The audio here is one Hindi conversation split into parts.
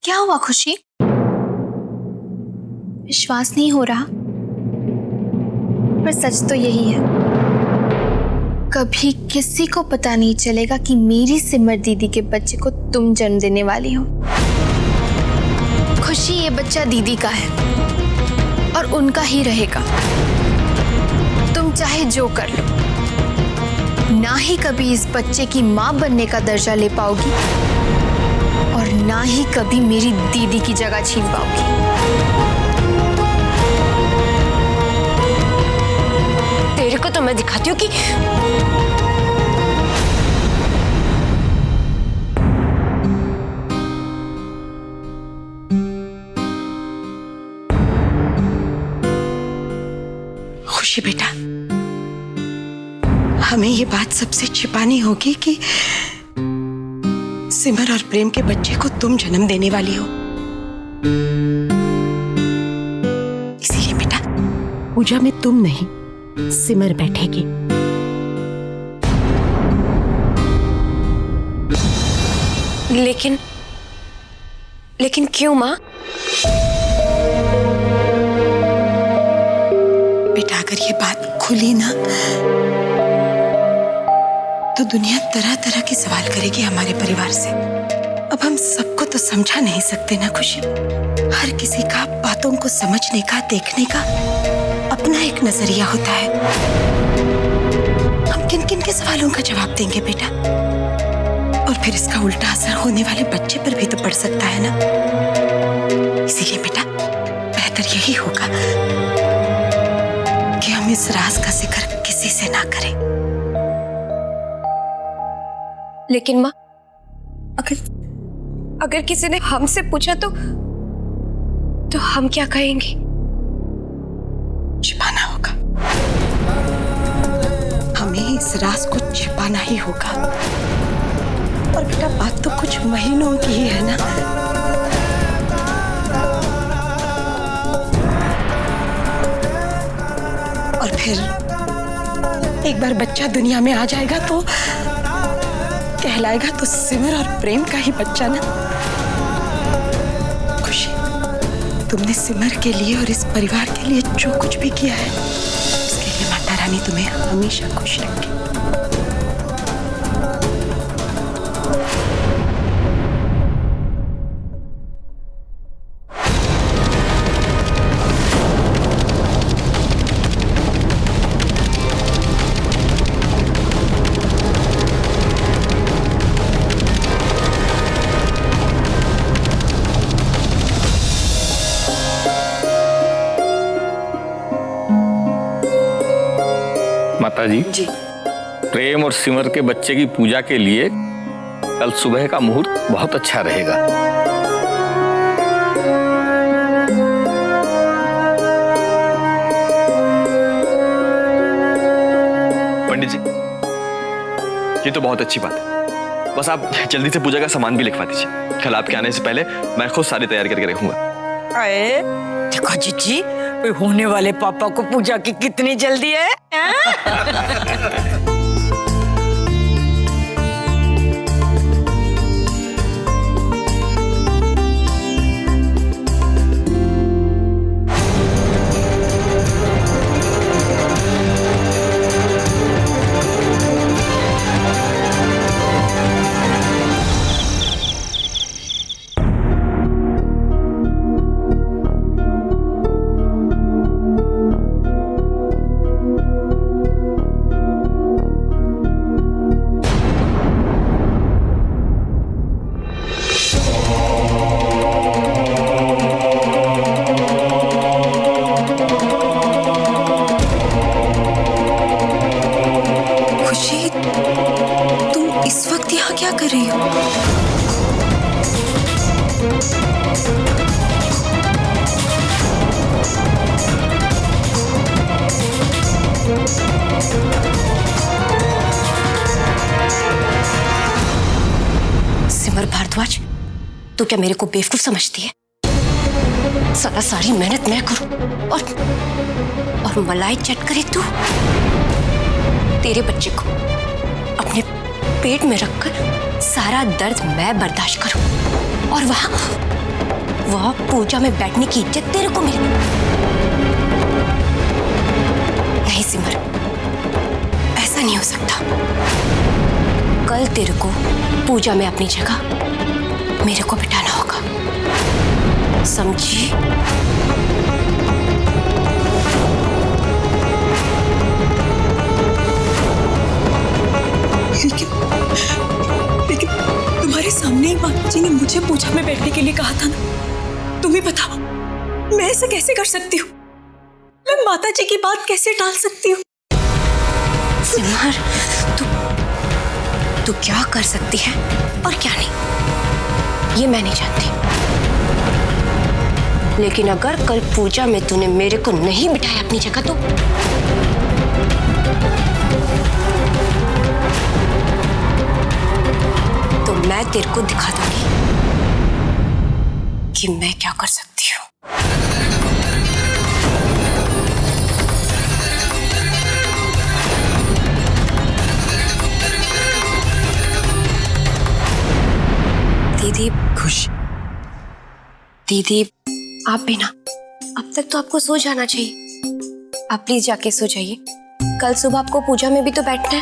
क्या हुआ खुशी? विश्वास नहीं हो रहा, पर सच तो यही है, कभी किसी को पता नहीं चलेगा कि मेरी सिमर दीदी के बच्चे को तुम जन्म देने वाली हो। खुशी, ये बच्चा दीदी का है और उनका ही रहेगा। तुम चाहे जो कर लो, ना ही कभी इस बच्चे की मां बनने का दर्जा ले पाओगी और ना ही कभी मेरी दीदी की जगह छीन पाओगी। तेरे को तो मैं दिखाती हूँ कि खुशी बेटा, हमें ये बात सबसे छिपानी होगी कि सिमर और प्रेम के बच्चे को तुम जन्म देने वाली हो। इसीलिए बेटा, पूजा में तुम नहीं, सिमर बैठेगी। लेकिन क्यों माँ? बेटा, अगर ये बात खुली ना तो दुनिया तरह तरह के सवाल करेगी हमारे परिवार से। अब हम सबको तो समझा नहीं सकते ना खुशी। हर किसी का बातों को समझने का, देखने का अपना एक नजरिया होता है। हम किन किन के सवालों का जवाब देंगे बेटा? और फिर इसका उल्टा असर होने वाले बच्चे पर भी तो पड़ सकता है ना। इसीलिए बेटा, बेहतर यही होगा कि हम इस राज का जिक्र किसी से ना करें। लेकिन माँ, अगर किसी ने हमसे पूछा तो हम क्या कहेंगे? छिपाना होगा, हमें इस राज को छिपाना ही होगा। और बेटा, बात तो कुछ महीनों की ही है ना। और फिर एक बार बच्चा दुनिया में आ जाएगा तो कहलाएगा तो सिमर और प्रेम का ही बच्चा ना। खुशी, तुमने सिमर के लिए और इस परिवार के लिए जो कुछ भी किया है, उसके लिए माता रानी तुम्हें हमेशा खुश रखे। माताजी जी, प्रेम और सिमर के बच्चे की पूजा के लिए कल सुबह का मुहूर्त बहुत अच्छा रहेगा। पंडित जी, ये तो बहुत अच्छी बात है। बस आप जल्दी से पूजा का सामान भी लिखवा दीजिए। कल आपके आने से पहले मैं खुद सारी तैयार करके रखूंगा। अरे देखो जीजी, होने वाले पापा को पूजा की कितनी जल्दी है। क्या कर रही हो? सिमर भारद्वाज, तू क्या मेरे को बेवकूफ समझती है? सारी मेहनत मैं करूं और मलाई चट करे तू? तेरे बच्चे को अपने पेट में रखकर सारा दर्द मैं बर्दाश्त करूं और वह पूजा में बैठने की इज्जत तेरे को मिली। नहीं सिमर, ऐसा नहीं हो सकता। कल तेरे को पूजा में अपनी जगह मेरे को बिठाना होगा, समझी? लेकिन तुम्हारे सामने ही माता जी ने मुझे पूजा में बैठने के लिए कहा था ना। तुम ही बताओ, मैं ऐसे कैसे कर सकती हूँ? मैं माता जी की बात कैसे टाल सकती हूँ? सिमर, तू क्या कर सकती है और क्या नहीं, ये मैं नहीं जानती। लेकिन अगर कल पूजा में तूने मेरे को नहीं बिठाया अपनी जगह, तो मैं तेरे को दिखा दूंगी कि मैं क्या कर सकती हूँ। दीदी, खुश दीदी आप भी ना, अब तक तो आपको सो जाना चाहिए। आप प्लीज जाके सो जाइए, कल सुबह आपको पूजा में भी तो बैठना है।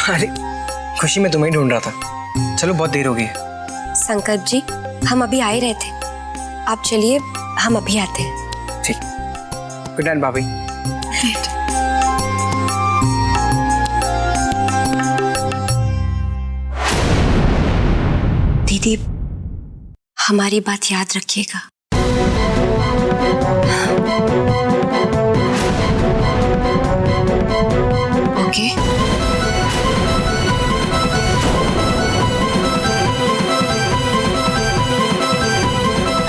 अरे खुशी, मैं तुम्हें ढूंढ रहा था। चलो बहुत देर हो गई है। संकल्प जी, हम अभी आ ही रहे थे, आप चलिए, हम अभी आते हैं। ठीक, गुड नाइट भाभी। दीदी हमारी बात याद रखिएगा। ओके?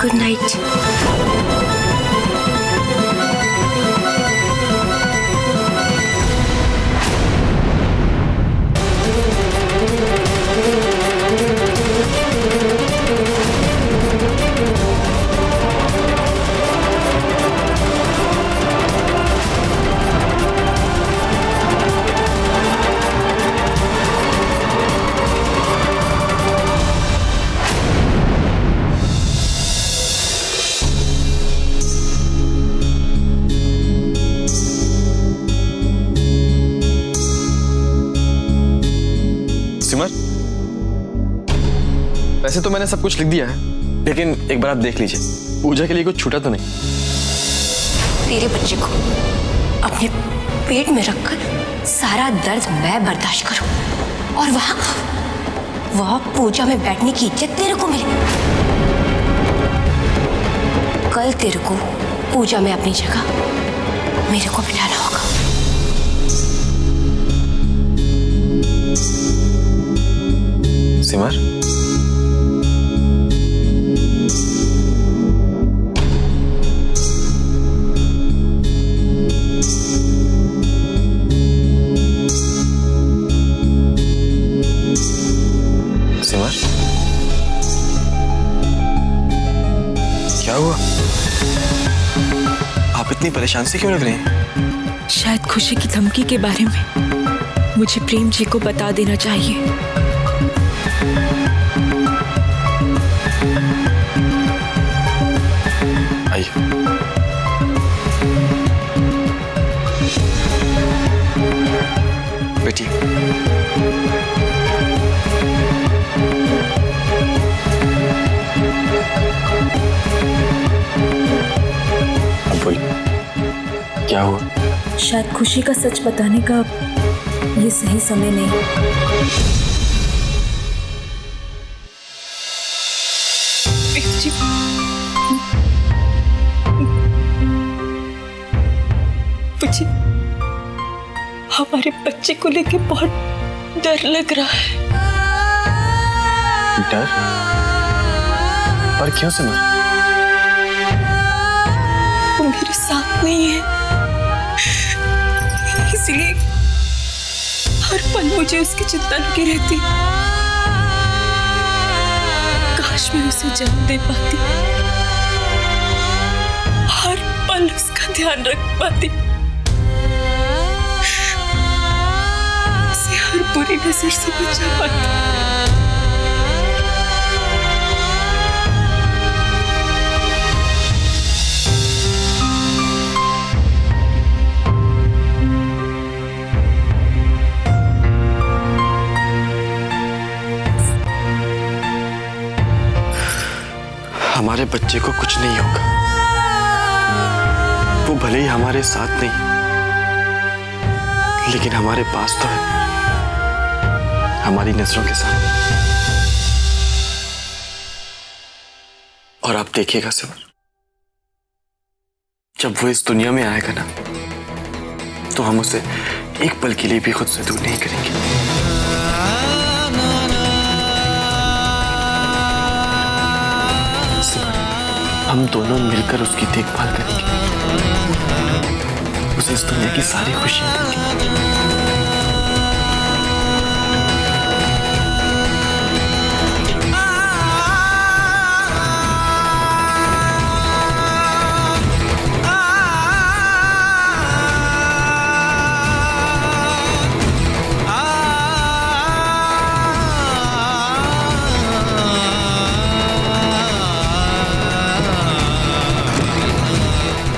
Good night. सिमर, वैसे तो मैंने सब कुछ लिख दिया है, लेकिन एक बार आप देख लीजिए, पूजा के लिए कुछ छूटा तो नहीं। तेरे बच्चे को अपने पेट में रखकर सारा दर्द मैं बर्दाश्त करूं, और वहां पूजा में बैठने की इज्जत तेरे को मिले। कल तेरे को पूजा में अपनी जगह मेरे को बिठाना होगा। सिमर, सिमर, क्या हुआ? आप इतनी परेशान से क्यों लग रही हैं? शायद खुशी की धमकी के बारे में मुझे प्रेम जी को बता देना चाहिए। आइए। बेटी, अब बोलिए, क्या हुआ? शायद खुशी का सच बताने का ये सही समय नहीं। मुझे हमारे बच्चे को लेके बहुत डर लग रहा है। डर? पर क्यों सिमर? वो मेरे साथ नहीं है, इसलिए हर पल मुझे उसकी चिंता लगी रहती। काश मैं उसे जन्म दे पाती, हर पल उसका ध्यान रख पाती, उसे हर बुरी नजर से बचा पाती। हमारे बच्चे को कुछ नहीं होगा। वो भले ही हमारे साथ नहीं, लेकिन हमारे पास तो है, हमारी नजरों के सामने। और आप देखिएगा सिमर, जब वो इस दुनिया में आएगा ना, तो हम उसे एक पल के लिए भी खुद से दूर नहीं करेंगे। हम दोनों मिलकर उसकी देखभाल करेंगे, उसे इस दुनिया की सारी खुशियां देंगे।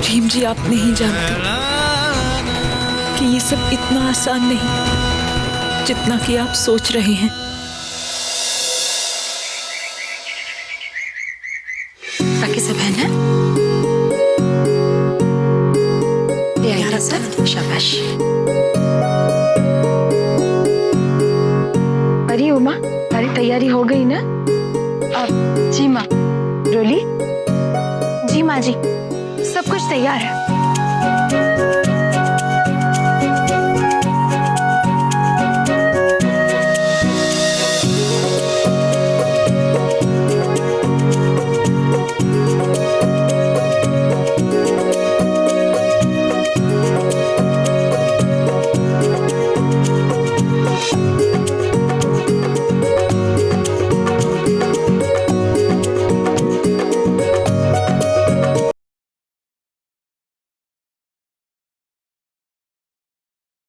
प्रेम जी, आप नहीं जानते कि ये सब इतना आसान नहीं जितना कि आप सोच रहे हैं। बाकी सब है ना? ले आइए सब, शाबाश। अरे उमा, सारी तैयारी हो गई ना? जी माँ। रोली, जी माँ जी, सब कुछ तैयार है।